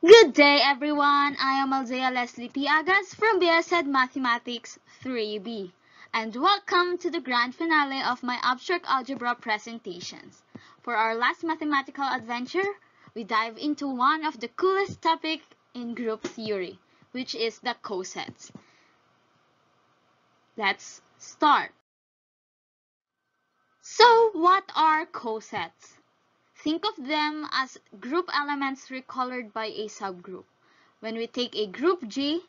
Good day, everyone. I am Alzea Leslie P. Agas from BSED Mathematics 3B, and welcome to the grand finale of my abstract algebra presentations. For our last mathematical adventure, we dive into one of the coolest topics in group theory, which is the cosets. Let's start. So, what are cosets? Think of them as group elements recolored by a subgroup. When we take a group G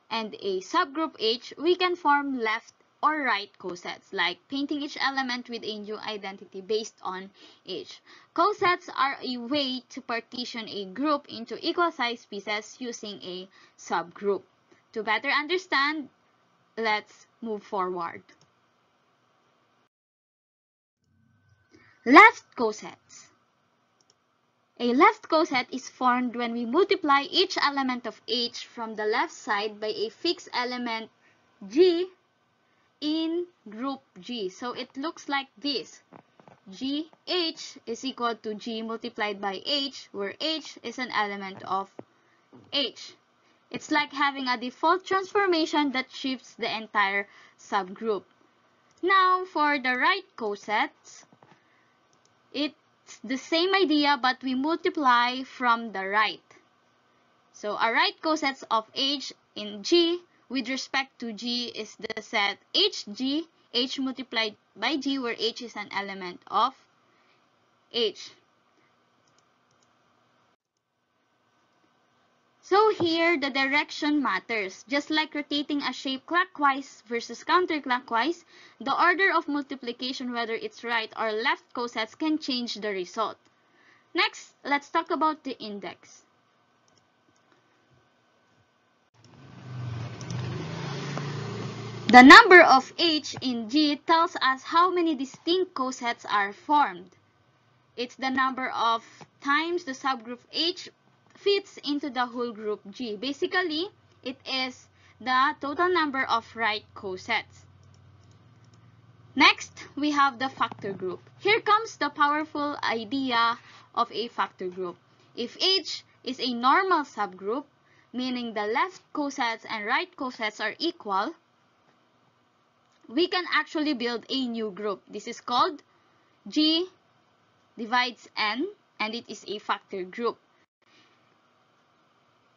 and a subgroup H, we can form left or right cosets, like painting each element with a new identity based on H. Cosets are a way to partition a group into equal-sized pieces using a subgroup. To better understand, let's move forward. Left cosets. A left coset is formed when we multiply each element of H from the left side by a fixed element G in group G. So it looks like this. GH is equal to G multiplied by H, where H is an element of H. It's like having a default transformation that shifts the entire subgroup. Now, for the right cosets, it's the same idea, but we multiply from the right. So a right cosets of H in G with respect to G is the set HG, H multiplied by G, where H is an element of H. So here, the direction matters. Just like rotating a shape clockwise versus counterclockwise, the order of multiplication, whether it's right or left cosets, can change the result. Next, let's talk about the index. The number of H in G tells us how many distinct cosets are formed. It's the number of times the subgroup H fits into the whole group G. Basically, it is the total number of right cosets. Next, we have the factor group. Here comes the powerful idea of a factor group. If H is a normal subgroup, meaning the left cosets and right cosets are equal, we can actually build a new group. This is called G divides N, and it is a factor group.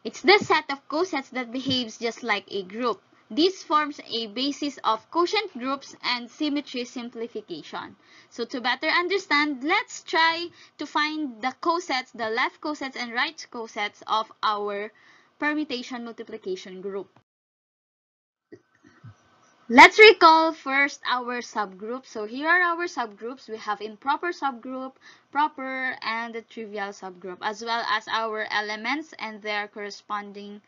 It's the set of cosets that behaves just like a group. This forms a basis of quotient groups and symmetry simplification. So to better understand, let's try to find the cosets, the left cosets and right cosets of our permutation multiplication group. Let's recall first our subgroups. So here are our subgroups. We have improper subgroup, proper, and the trivial subgroup, as well as our elements and their corresponding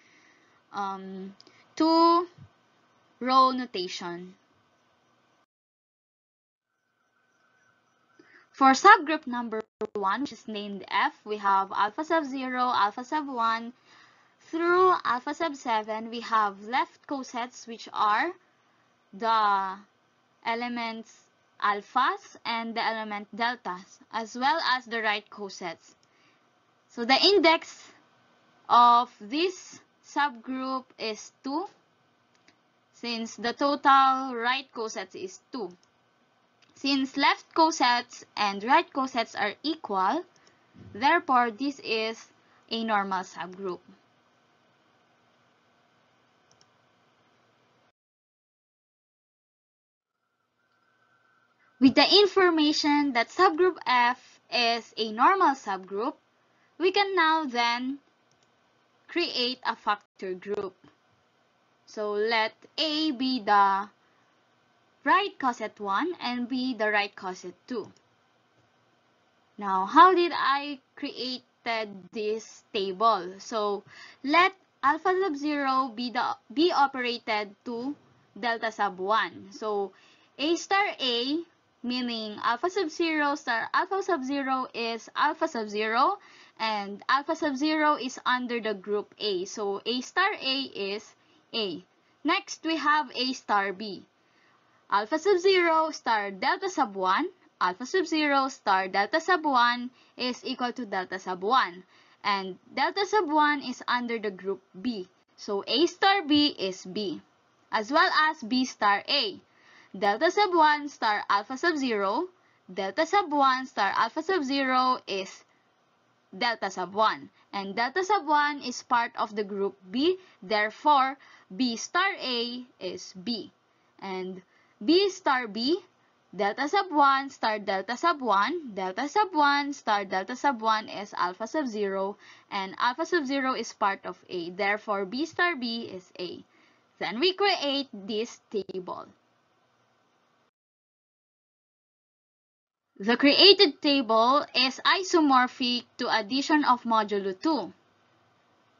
to row notation. For subgroup number 1, which is named F, we have alpha sub 0, alpha sub 1, through alpha sub 7. We have left cosets, which are the elements alphas and the element deltas, as well as the right cosets. So the index of this subgroup is 2, since the total right cosets is 2. Since left cosets and right cosets are equal, therefore this is a normal subgroup. With the information that subgroup F is a normal subgroup, we can now then create a factor group. So let A be the right coset 1 and B the right coset 2. Now, how did I create this table? So let alpha sub 0 be operated to delta sub 1. So A star A, meaning alpha sub 0 star alpha sub 0 is alpha sub 0, and alpha sub 0 is under the group A. So A star A is A. Next, we have A star B. Alpha sub 0 star delta sub 1, alpha sub 0 star delta sub 1 is equal to delta sub 1. And delta sub 1 is under the group B. So A star B is B, as well as B star A. Delta sub 1 star alpha sub 0, delta sub 1 star alpha sub 0 is delta sub 1. And delta sub 1 is part of the group B, therefore B star A is B. And B star B, delta sub 1 star delta sub 1, delta sub 1 star delta sub 1 is alpha sub 0, and alpha sub 0 is part of A, therefore B star B is A. Then we create this table. The created table is isomorphic to addition of modulo 2.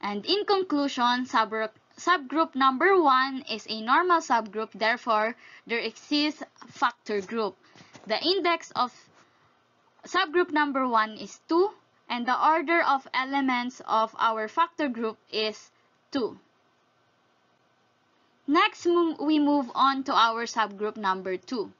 And in conclusion, subgroup number 1 is a normal subgroup, therefore there exists factor group. The index of subgroup number 1 is 2, and the order of elements of our factor group is 2. Next, we move on to our subgroup number 2.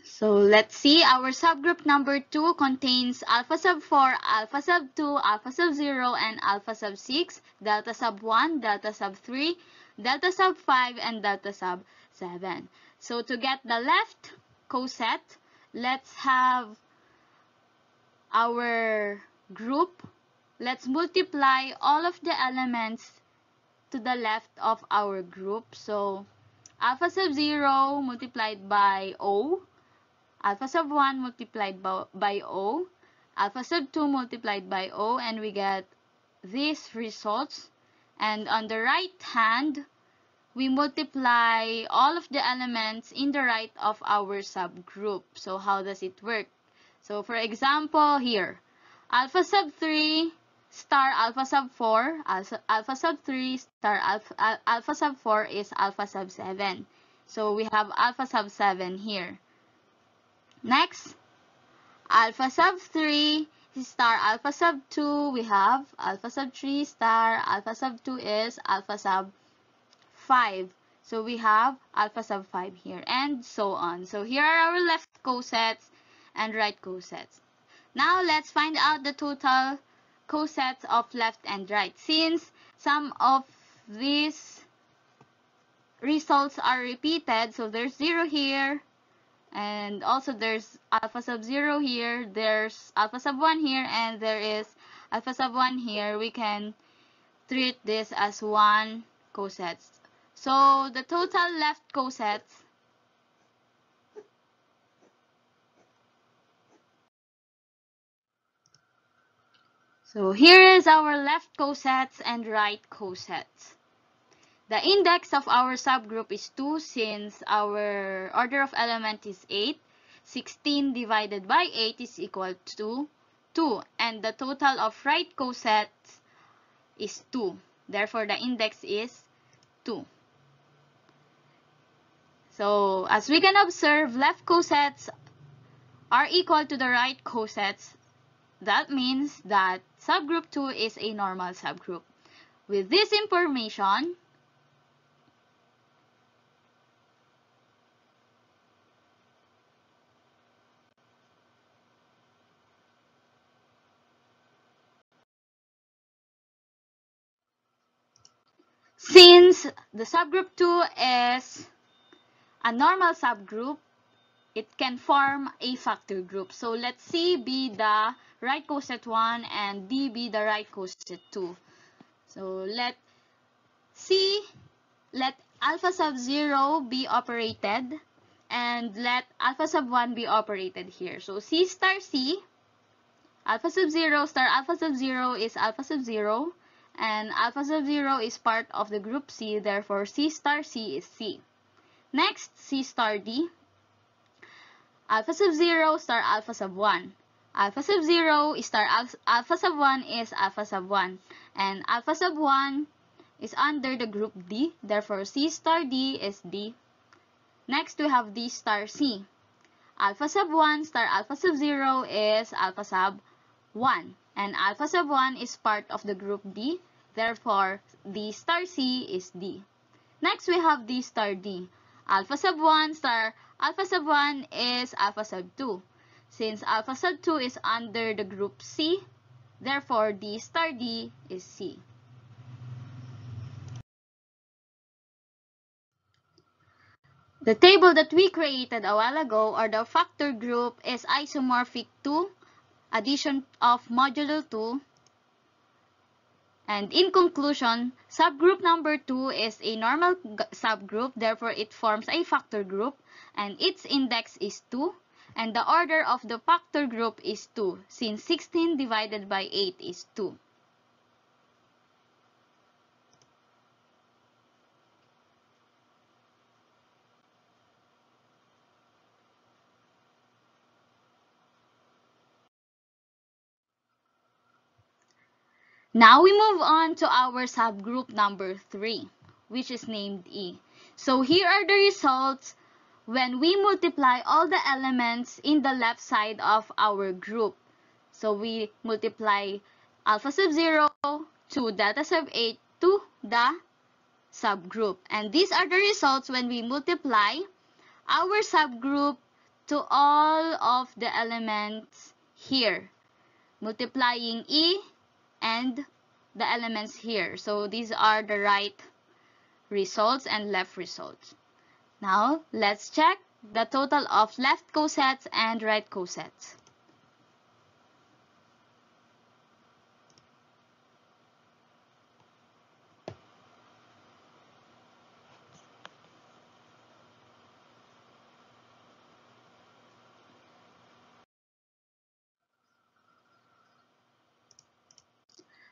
So let's see, our subgroup number 2 contains alpha sub 4, alpha sub 2, alpha sub 0, and alpha sub 6, delta sub 1, delta sub 3, delta sub 5, and delta sub 7. So to get the left coset, let's have our group. Let's multiply all of the elements to the left of our group. So alpha sub 0 multiplied by O, alpha sub 1 multiplied by O, alpha sub 2 multiplied by O, and we get these results. And on the right hand, we multiply all of the elements in the right of our subgroup. So how does it work? So for example, here, alpha sub 3 star alpha sub 4, alpha sub 3 star alpha sub 4 is alpha sub 7. So we have alpha sub 7 here. Next, alpha sub 3 star alpha sub 2, we have alpha sub 3 star alpha sub 2 is alpha sub 5. So we have alpha sub 5 here, and so on. So here are our left cosets and right cosets. Now let's find out the total cosets of left and right. Since some of these results are repeated, so there's 0 here, and also there's alpha sub 0 here, there's alpha sub 1 here, and there is alpha sub 1 here. We can treat this as one coset. So the total left cosets So here is our left cosets and right cosets. The index of our subgroup is 2 since our order of element is 8. 16 divided by 8 is equal to 2. And the total of right cosets is 2. Therefore, the index is 2. So, as we can observe, left cosets are equal to the right cosets. That means that subgroup 2 is a normal subgroup. With this information, since the subgroup 2 is a normal subgroup, it can form a factor group. So let's C be the right coset 1 and D be the right coset 2. So let alpha sub 0 be operated and let alpha sub 1 be operated here. So C star C, alpha sub 0 star alpha sub 0 is alpha sub 0, and alpha sub 0 is part of the group C, therefore C star C is C. Next, C star D, alpha sub 0 star alpha sub 1. Alpha sub 0 star alpha sub 1 is alpha sub 1, and alpha sub 1 is under the group D, therefore C star D is D. Next, we have D star C. Alpha sub 1 star alpha sub 0 is alpha sub 1, and alpha sub 1 is part of the group D, therefore D star C is D. Next, we have D star D. Alpha sub 1 star alpha sub 1 is alpha sub 2. Since alpha sub 2 is under the group C, therefore D star D is C. The table that we created a while ago, or the factor group, is isomorphic to addition of modulo 2. And in conclusion, subgroup number 2 is a normal subgroup, therefore it forms a factor group, and its index is 2, and the order of the factor group is 2, since 16 divided by 8 is 2. Now we move on to our subgroup number 3, which is named E. So here are the results when we multiply all the elements in the left side of our group. So we multiply alpha sub 0 to delta sub 8 to the subgroup. And these are the results when we multiply our subgroup to all of the elements here, multiplying E and the elements here. So these are the right results and left results. Now let's check the total of left cosets and right cosets.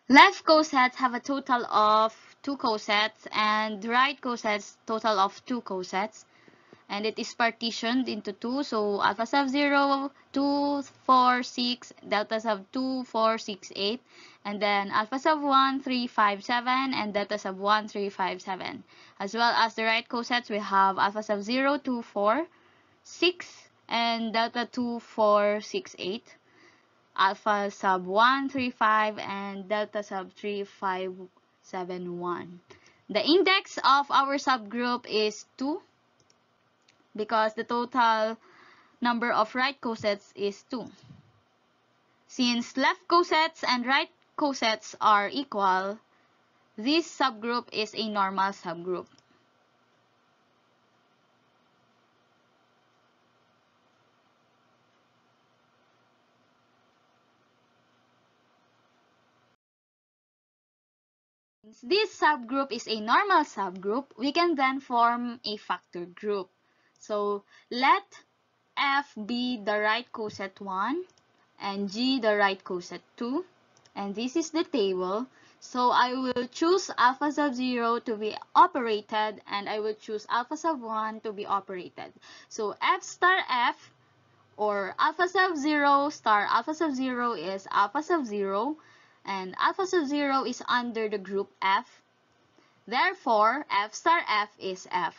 Left cosets have a total of 2 cosets, and right cosets total of 2 cosets, and it is partitioned into 2. So alpha sub 0, 2, 4, 6, delta sub 2, 4, 6, 8, and then alpha sub 1, 3, 5, 7, and delta sub 1, 3, 5, 7. As well as the right cosets, we have alpha sub 0, 2, 4, 6, and delta 2, 4, 6, 8. Alpha sub 1, 3, 5, and delta sub 3, 5, 7, 1. The index of our subgroup is 2 because the total number of right cosets is 2. Since left cosets and right cosets are equal, this subgroup is a normal subgroup. Since this subgroup is a normal subgroup, we can then form a factor group. So let F be the right coset 1 and G the right coset 2. And this is the table. So I will choose alpha sub 0 to be operated, and I will choose alpha sub 1 to be operated. So F star F, or alpha sub 0 star alpha sub 0, is alpha sub 0, and alpha sub 0 is under the group F. Therefore, F star F is F.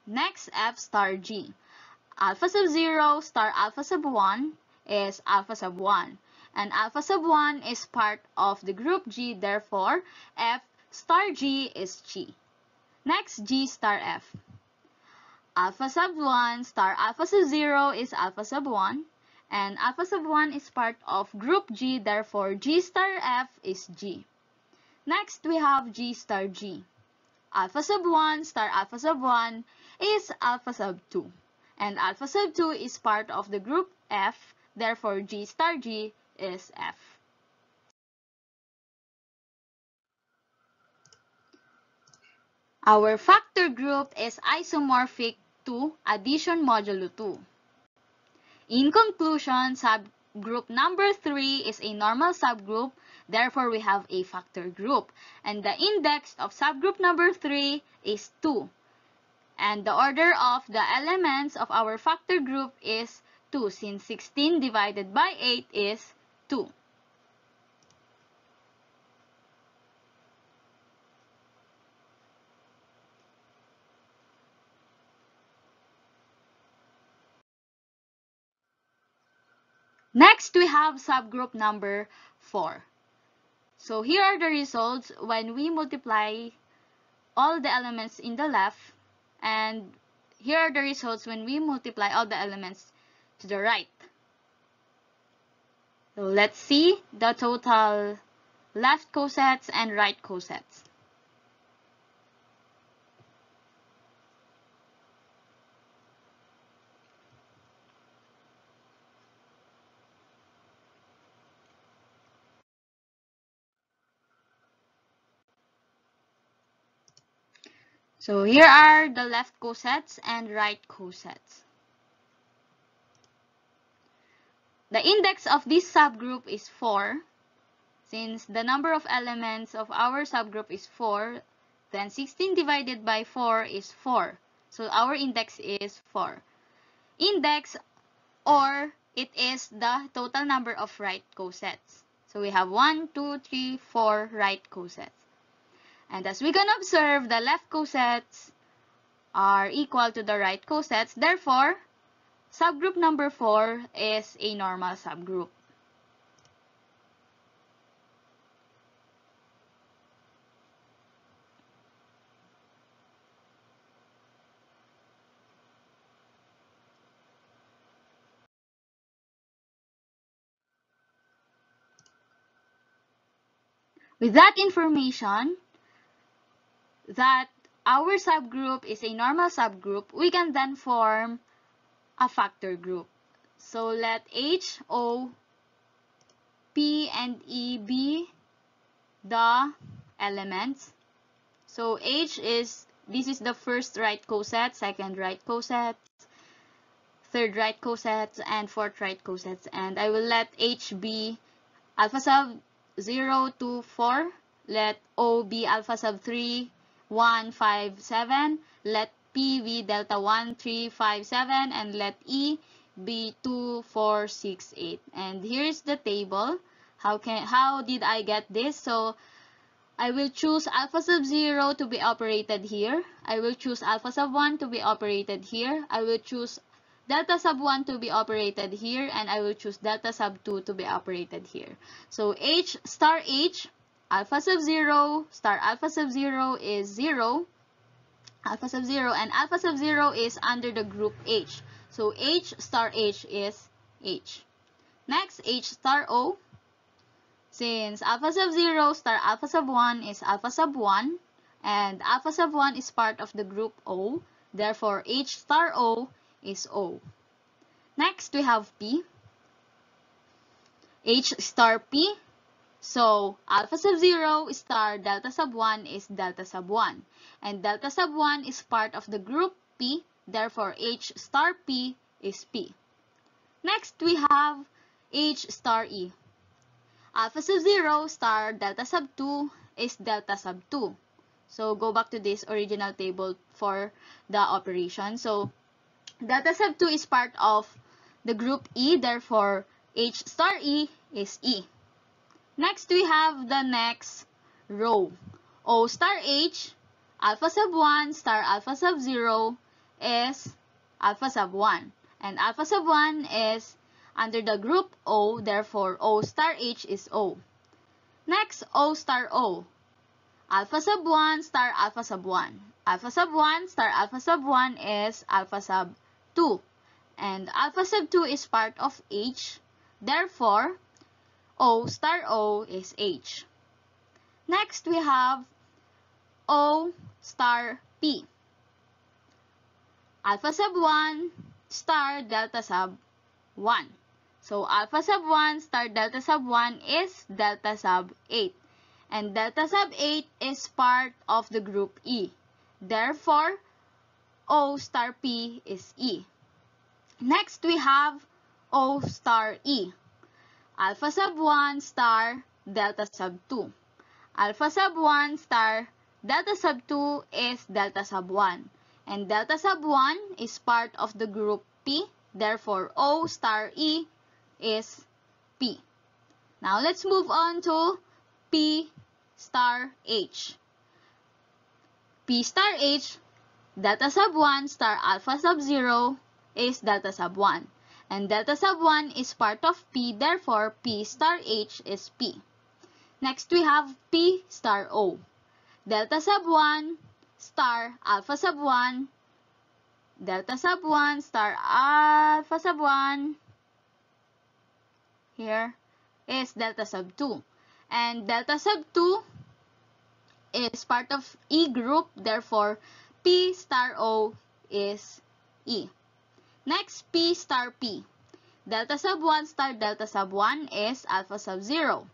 Next, F star G. Alpha sub 0 star alpha sub 1 is alpha sub 1. And alpha sub 1 is part of the group G, therefore, F star G is G. Next, G star F. Alpha sub 1 star alpha sub 0 is alpha sub 1. And alpha sub 1 is part of group G, therefore G star F is G. Next, we have G star G. Alpha sub 1 star alpha sub 1 is alpha sub 2. And alpha sub 2 is part of the group F, therefore G star G is F. Our factor group is isomorphic to addition modulo 2. In conclusion, subgroup number 3 is a normal subgroup, therefore we have a factor group. And the index of subgroup number 3 is 2. And the order of the elements of our factor group is 2, since 16 divided by 8 is 2. Next, we have subgroup number 4. So here are the results when we multiply all the elements in the left, and here are the results when we multiply all the elements to the right. So let's see the total left cosets and right cosets. So here are the left cosets and right cosets. The index of this subgroup is 4. Since the number of elements of our subgroup is 4, then 16 divided by 4 is 4. So our index is 4. Index, or it is the total number of right cosets. So we have 1, 2, 3, 4 right cosets. And as we can observe, the left cosets are equal to the right cosets. Therefore, subgroup number 4 is a normal subgroup. With that information, that our subgroup is a normal subgroup, we can then form a factor group. So let H, O, P, and E be the elements. So H is, this is the first right coset, second right coset, third right coset, and fourth right coset. And I will let H be alpha sub 0, 2, 4. Let O be alpha sub 3, 1, 5, 7. Let P be delta 1, 3, 5, 7. And let E be 2, 4, 6, 8. And here's the table. How did I get this? So I will choose alpha sub 0 to be operated here. I will choose alpha sub 1 to be operated here. I will choose delta sub 1 to be operated here, and I will choose delta sub 2 to be operated here. So H star H, alpha sub 0 star alpha sub 0 is 0, alpha sub 0, and alpha sub 0 is under the group H. So H star H is H. Next, H star O. Since alpha sub 0 star alpha sub 1 is alpha sub 1, and alpha sub 1 is part of the group O, therefore H star O is O. Next, we have P. H star P. So, alpha sub 0 star delta sub 1 is delta sub 1. And delta sub 1 is part of the group P, therefore H star P is P. Next, we have H star E. Alpha sub 0 star delta sub 2 is delta sub 2. So, go back to this original table for the operation. So, delta sub 2 is part of the group E, therefore H star E is E. Next, we have the next row. O star H, alpha sub 1 star alpha sub 0 is alpha sub 1. And alpha sub 1 is under the group O, therefore O star H is O. Next, O star O. Alpha sub 1 star alpha sub 1. Alpha sub 1 star alpha sub 1 is alpha sub 2. And alpha sub 2 is part of H. Therefore, O star O is H. Next, we have O star P. Alpha sub 1 star delta sub 1. So, alpha sub 1 star delta sub 1 is delta sub 8. And delta sub 8 is part of the group E. Therefore, O star P is E. Next, we have O star E. Alpha sub 1 star delta sub 2. Alpha sub 1 star delta sub 2 is delta sub 1. And delta sub 1 is part of the group P. Therefore, O star E is P. Now, let's move on to P star H. P star H, delta sub 1 star alpha sub 0 is delta sub 1. And delta sub 1 is part of P, therefore P star H is P. Next, we have P star O. Delta sub 1 star alpha sub 1, delta sub 1, star alpha sub 1, here is delta sub 2. And delta sub 2 is part of E group, therefore P star O is E. Next, P star P. Delta sub 1 star delta sub 1 is alpha sub 0.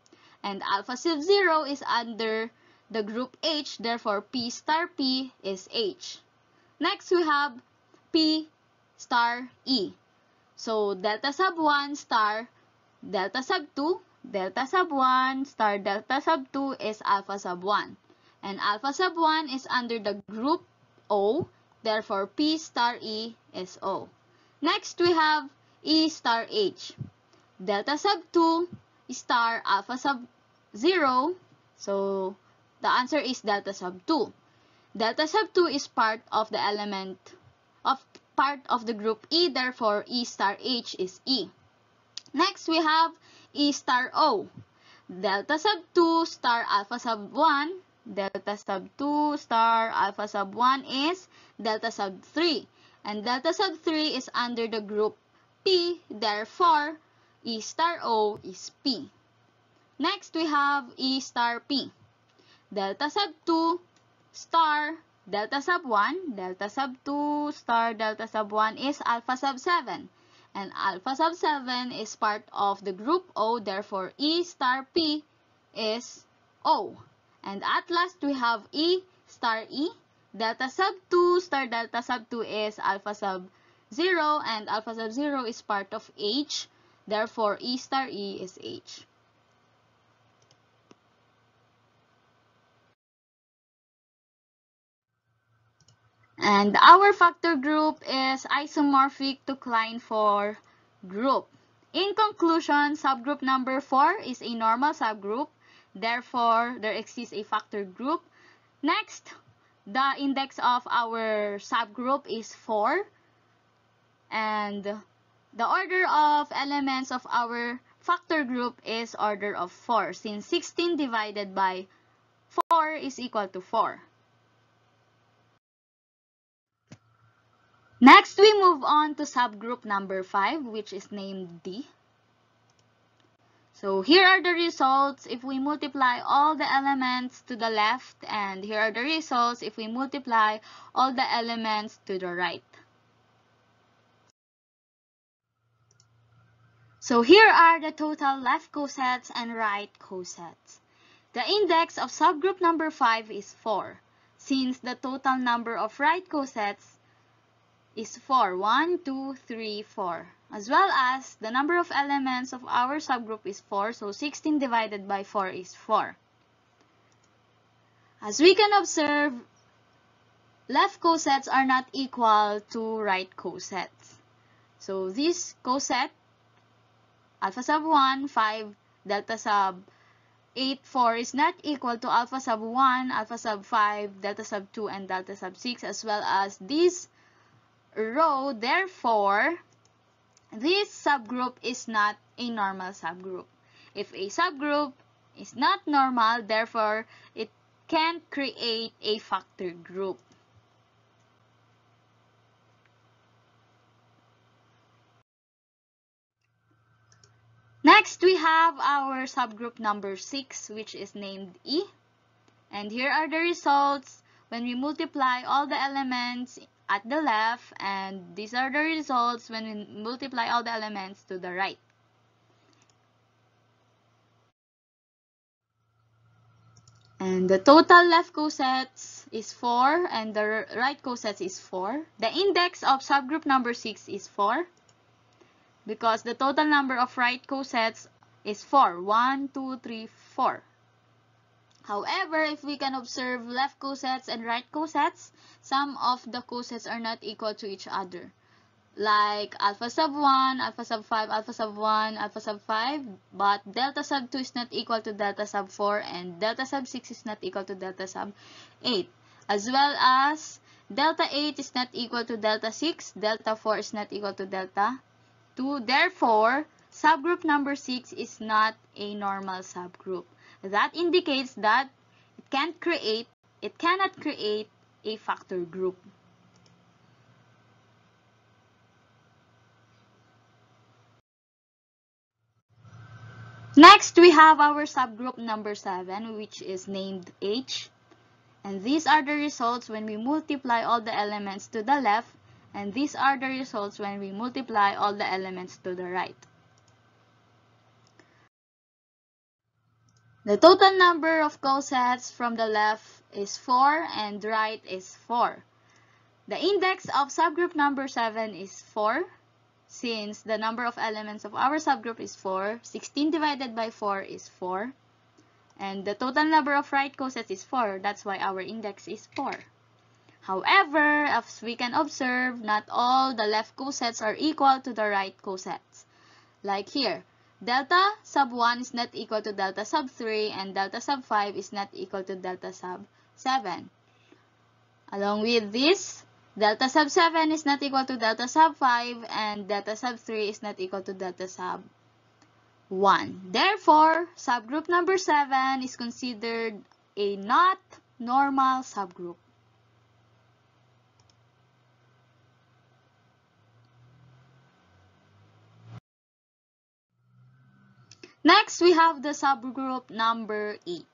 And alpha sub 0 is under the group H, therefore P star P is H. Next, we have P star E. So, delta sub 1 star delta sub 2, delta sub 1 star delta sub 2 is alpha sub 1. And alpha sub 1 is under the group O, therefore P star E is O. Next, we have E star H. Delta sub 2 star alpha sub 0. So, the answer is delta sub 2. Delta sub 2 is part of the element of part of the group E, therefore E star H is E. Next, we have E star O. Delta sub 2 star alpha sub 1. Delta sub 2 star alpha sub 1 is delta sub 3. And delta sub 3 is under the group P, therefore E star O is P. Next, we have E star P. Delta sub 2 star delta sub 1. Delta sub 2 star delta sub 1 is alpha sub 7. And alpha sub 7 is part of the group O, therefore E star P is O. And at last, we have E star E. Delta sub 2 star delta sub 2 is alpha sub 0, and alpha sub 0 is part of H, therefore E star E is H. And our factor group is isomorphic to Klein 4 group. In conclusion, subgroup number 4 is a normal subgroup. Therefore, there exists a factor group. Next, the index of our subgroup is 4. And the order of elements of our factor group is order of 4, since 16 divided by 4 is equal to 4. Next, we move on to subgroup number 5, which is named D. So here are the results if we multiply all the elements to the left, and here are the results if we multiply all the elements to the right. So here are the total left cosets and right cosets. The index of subgroup number 5 is 4, since the total number of right cosets is 4. 1, 2, 3, 4. As well as the number of elements of our subgroup is 4, so 16 divided by 4 is 4. As we can observe, left cosets are not equal to right cosets. So this coset, alpha sub 1, 5, delta sub 8, 4 is not equal to alpha sub 1, alpha sub 5, delta sub 2, and delta sub 6, as well as this row. Therefore, this subgroup is not a normal subgroup. If a subgroup is not normal, therefore, it can't create a factor group. Next, we have our subgroup number 6, which is named E. And here are the results when we multiply all the elements at the left, and these are the results when we multiply all the elements to the right. And the total left cosets is 4 and the right cosets is 4. The index of subgroup number 6 is 4 because the total number of right cosets is 4. 1, 2, 3, 4. However, if we can observe left cosets and right cosets, some of the cosets are not equal to each other. Like alpha sub 1, alpha sub 5, alpha sub 1, alpha sub 5, but delta sub 2 is not equal to delta sub 4, and delta sub 6 is not equal to delta sub 8. As well as delta 8 is not equal to delta 6, delta 4 is not equal to delta 2. Therefore, subgroup number 6 is not a normal subgroup. That indicates that it cannot create a factor group. Next, we have our subgroup number 7, which is named H. And these are the results when we multiply all the elements to the left, and these are the results when we multiply all the elements to the right. The total number of cosets from the left is 4 and right is 4. The index of subgroup number 7 is 4. Since the number of elements of our subgroup is 4, 16 divided by 4 is 4. And the total number of right cosets is 4. That's why our index is 4. However, as we can observe, not all the left cosets are equal to the right cosets. Like here, delta sub 1 is not equal to delta sub 3 and delta sub 5 is not equal to delta sub 7. Along with this, delta sub 7 is not equal to delta sub 5 and delta sub 3 is not equal to delta sub 1. Therefore, subgroup number 7 is considered a not normal subgroup. Next, we have the subgroup number 8.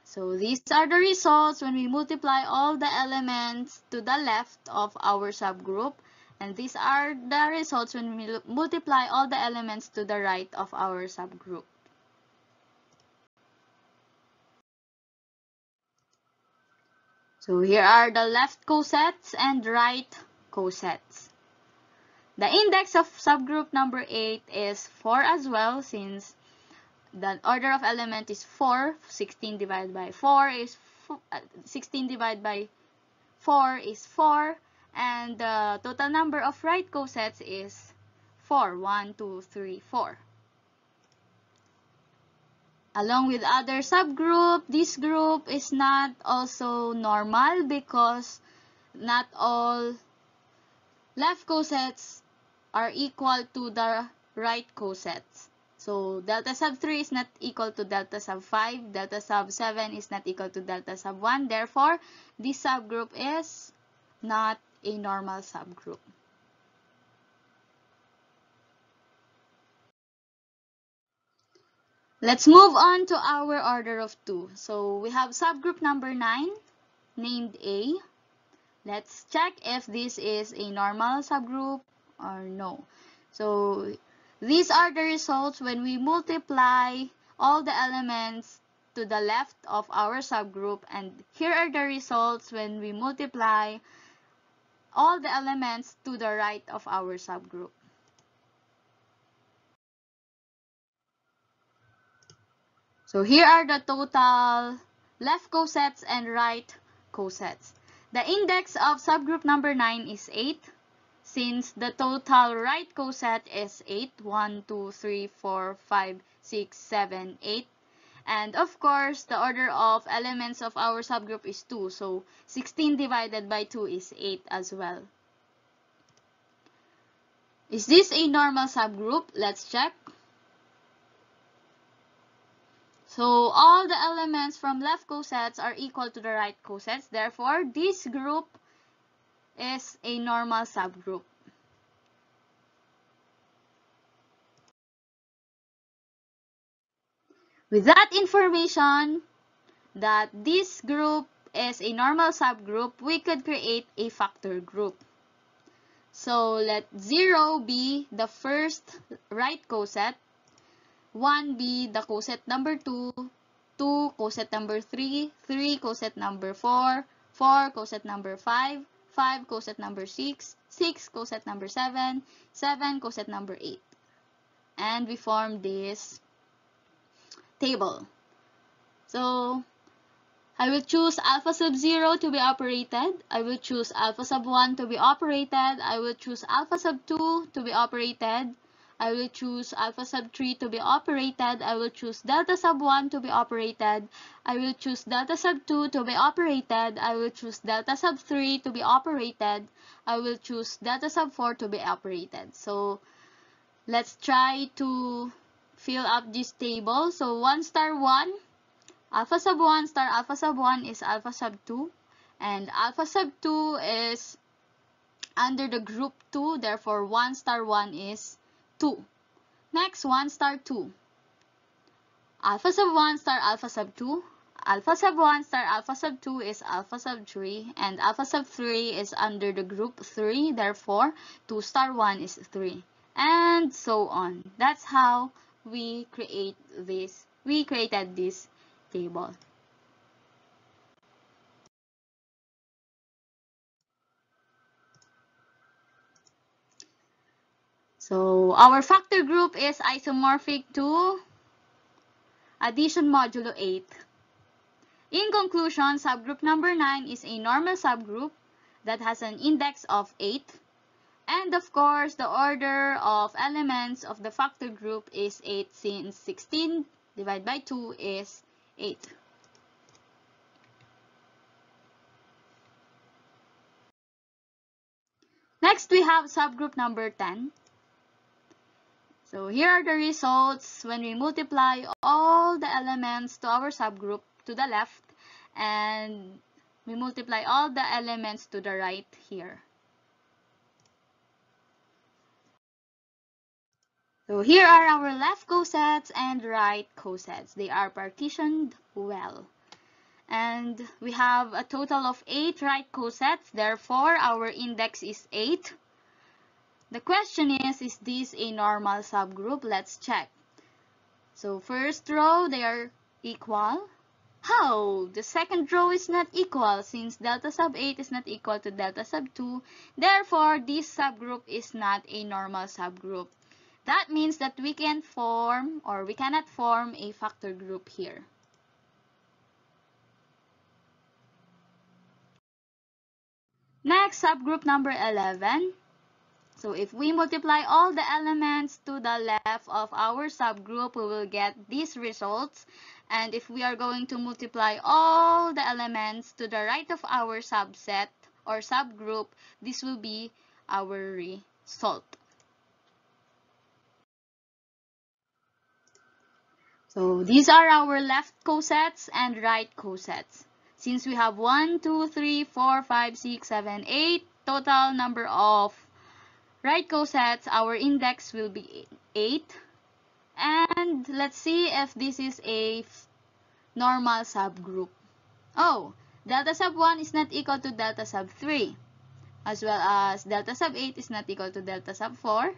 So these are the results when we multiply all the elements to the left of our subgroup, and these are the results when we multiply all the elements to the right of our subgroup. So here are the left cosets and right cosets. The index of subgroup number 8 is 4 as well, since the order of element is 4. 16 divided by 4 is 16 divided by 4 is 4, and the total number of right cosets is 4. 1, 2, 3, 4. Along with other subgroup, this group is not also normal because not all left cosets are equal to the right cosets. So delta sub 3 is not equal to delta sub 5, delta sub 7 is not equal to delta sub 1. Therefore, this subgroup is not a normal subgroup. Let's move on to our order of 2. So we have subgroup number 9 named A. Let's check if this is a normal subgroup or no. So these are the results when we multiply all the elements to the left of our subgroup, and here are the results when we multiply all the elements to the right of our subgroup. So here are the total left cosets and right cosets. The index of subgroup number 9 is 8. Since the total right coset is 8, 1, 2, 3, 4, 5, 6, 7, 8. And of course, the order of elements of our subgroup is 2. So 16 divided by 2 is 8 as well. Is this a normal subgroup? Let's check. So all the elements from left cosets are equal to the right cosets. Therefore, this group is a normal subgroup. With that information, that this group is a normal subgroup, we could create a factor group. So let 0 be the first right coset, 1 be the coset number 2, 2 coset number 3, 3 coset number 4, 4 coset number 5, 5 coset number 6, 6 coset number 7, 7 coset number 8. And we form this table. So I will choose alpha sub 0 to be operated. I will choose alpha sub 1 to be operated. I will choose alpha sub 2 to be operated. I will choose alpha sub 3 to be operated. I will choose delta sub 1 to be operated. I will choose delta sub 2 to be operated. I will choose delta sub 3 to be operated. I will choose delta sub 4 to be operated. So let's try to fill up this table. So 1 star 1, alpha sub 1 star alpha sub 1 is alpha sub 2. And alpha sub 2 is under the group 2, therefore 1 star 1 is 2. Next, 1 star 2. Alpha sub 1 star alpha sub 2. Alpha sub 1 star alpha sub 2 is alpha sub 3. And alpha sub 3 is under the group 3, therefore 2 star 1 is 3. And so on. That's how we created this table. So our factor group is isomorphic to addition modulo 8. In conclusion, subgroup number 9 is a normal subgroup that has an index of 8. And of course, the order of elements of the factor group is 8 since 16 divided by 2 is 8. Next, we have subgroup number 10. So here are the results when we multiply all the elements to our subgroup to the left and we multiply all the elements to the right here. So here are our left cosets and right cosets. They are partitioned well. And we have a total of 8 right cosets. Therefore, our index is 8. The question is this a normal subgroup? Let's check. So first row, they are equal. How? The second row is not equal since delta sub 8 is not equal to delta sub 2. Therefore, this subgroup is not a normal subgroup. That means that we cannot form a factor group here. Next, subgroup number 11. So if we multiply all the elements to the left of our subgroup, we will get these results. And if we are going to multiply all the elements to the right of our subset or subgroup, this will be our result. So these are our left cosets and right cosets. Since we have 1, 2, 3, 4, 5, 6, 7, 8 total number of right cosets, our index will be 8. And let's see if this is a normal subgroup. Oh, delta sub 1 is not equal to delta sub 3. As well as delta sub 8 is not equal to delta sub 4.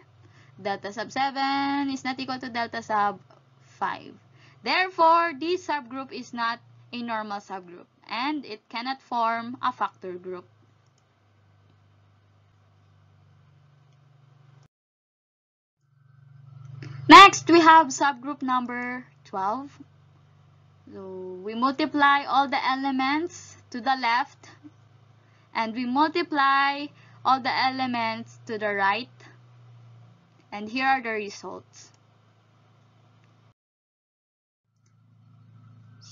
Delta sub 7 is not equal to delta sub 5. Therefore, this subgroup is not a normal subgroup and it cannot form a factor group. Next, we have subgroup number 12. So, we multiply all the elements to the left and we multiply all the elements to the right. And here are the results.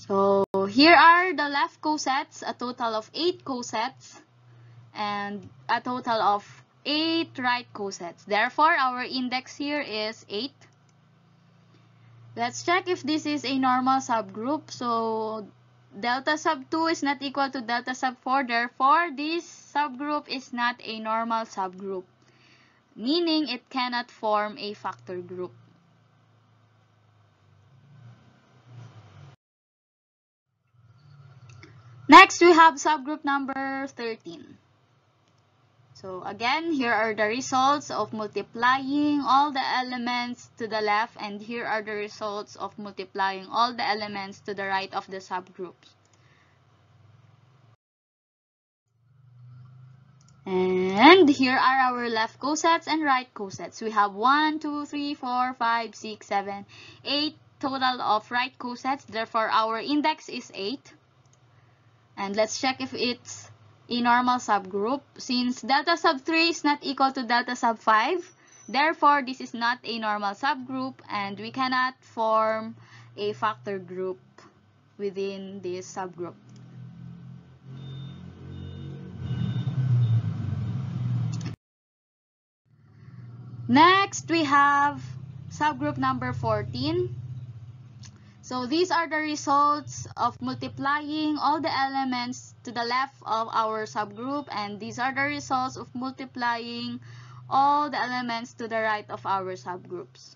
So, here are the left cosets, a total of 8 cosets and a total of 8 right cosets. Therefore, our index here is 8. Let's check if this is a normal subgroup. So, delta sub 2 is not equal to delta sub 4. Therefore, this subgroup is not a normal subgroup, meaning it cannot form a factor group. Next, we have subgroup number 13. So again, here are the results of multiplying all the elements to the left, and here are the results of multiplying all the elements to the right of the subgroups. And here are our left cosets and right cosets. We have 1, 2, 3, 4, 5, 6, 7, 8 total of right cosets. Therefore, our index is 8. And let's check if it's a normal subgroup. Since delta sub 3 is not equal to delta sub 5, therefore this is not a normal subgroup and we cannot form a factor group within this subgroup. Next, we have subgroup number 14. So these are the results of multiplying all the elements to the left of our subgroup, and these are the results of multiplying all the elements to the right of our subgroups.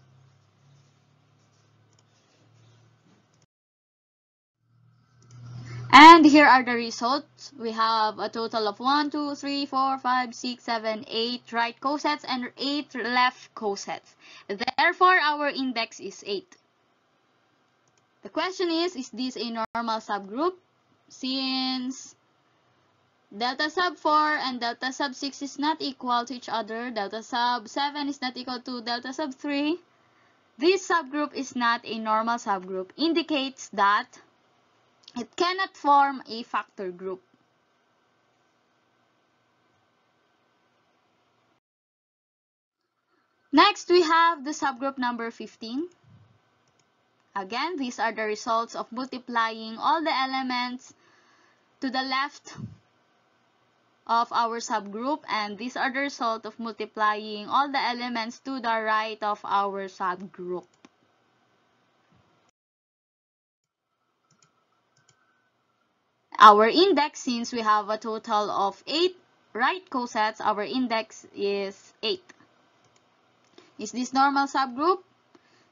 And here are the results. We have a total of 1, 2, 3, 4, 5, 6, 7, 8 right cosets and 8 left cosets. Therefore, our index is 8. The question is this a normal subgroup? Since delta sub 4 and delta sub 6 is not equal to each other, delta sub 7 is not equal to delta sub 3, this subgroup is not a normal subgroup, indicates that it cannot form a factor group. Next, we have the subgroup number 15. Again, these are the results of multiplying all the elements to the left of our subgroup, and these are the result of multiplying all the elements to the right of our subgroup. Our index, since we have a total of 8 right cosets, our index is 8. Is this normal subgroup?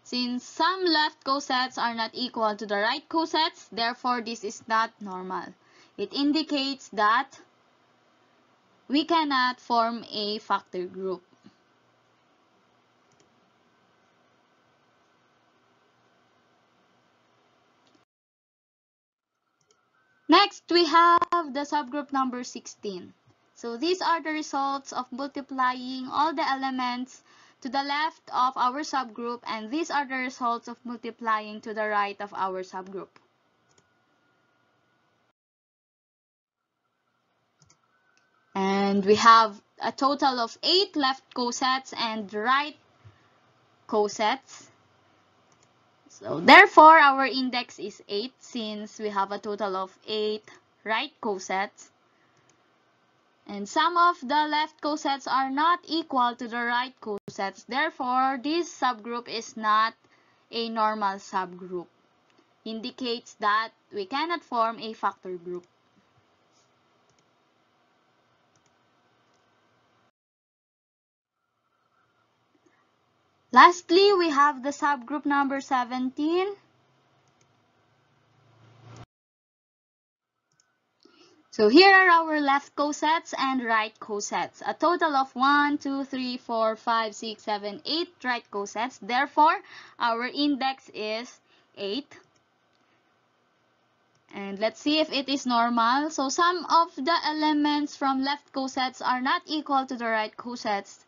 Since some left cosets are not equal to the right cosets, therefore this is not normal. It indicates that we cannot form a factor group. Next, we have the subgroup number 16. So these are the results of multiplying all the elements to the left of our subgroup, and these are the results of multiplying to the right of our subgroup. And we have a total of 8 left cosets and right cosets. So therefore, our index is 8 since we have a total of 8 right cosets. And some of the left cosets are not equal to the right cosets. Therefore, this subgroup is not a normal subgroup. Indicates that we cannot form a factor group. Lastly, we have the subgroup number 17. So here are our left cosets and right cosets. A total of 1, 2, 3, 4, 5, 6, 7, 8 right cosets. Therefore, our index is 8. And let's see if it is normal. So some of the elements from left cosets are not equal to the right cosets.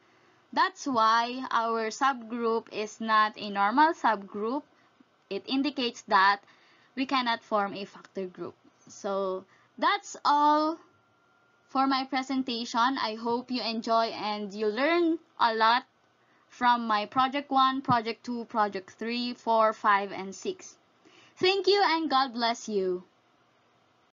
That's why our subgroup is not a normal subgroup. It indicates that we cannot form a factor group. So that's all for my presentation. I hope you enjoy and you learn a lot from my Project 1, Project 2, Project 3, 4, 5, and 6. Thank you and God bless you.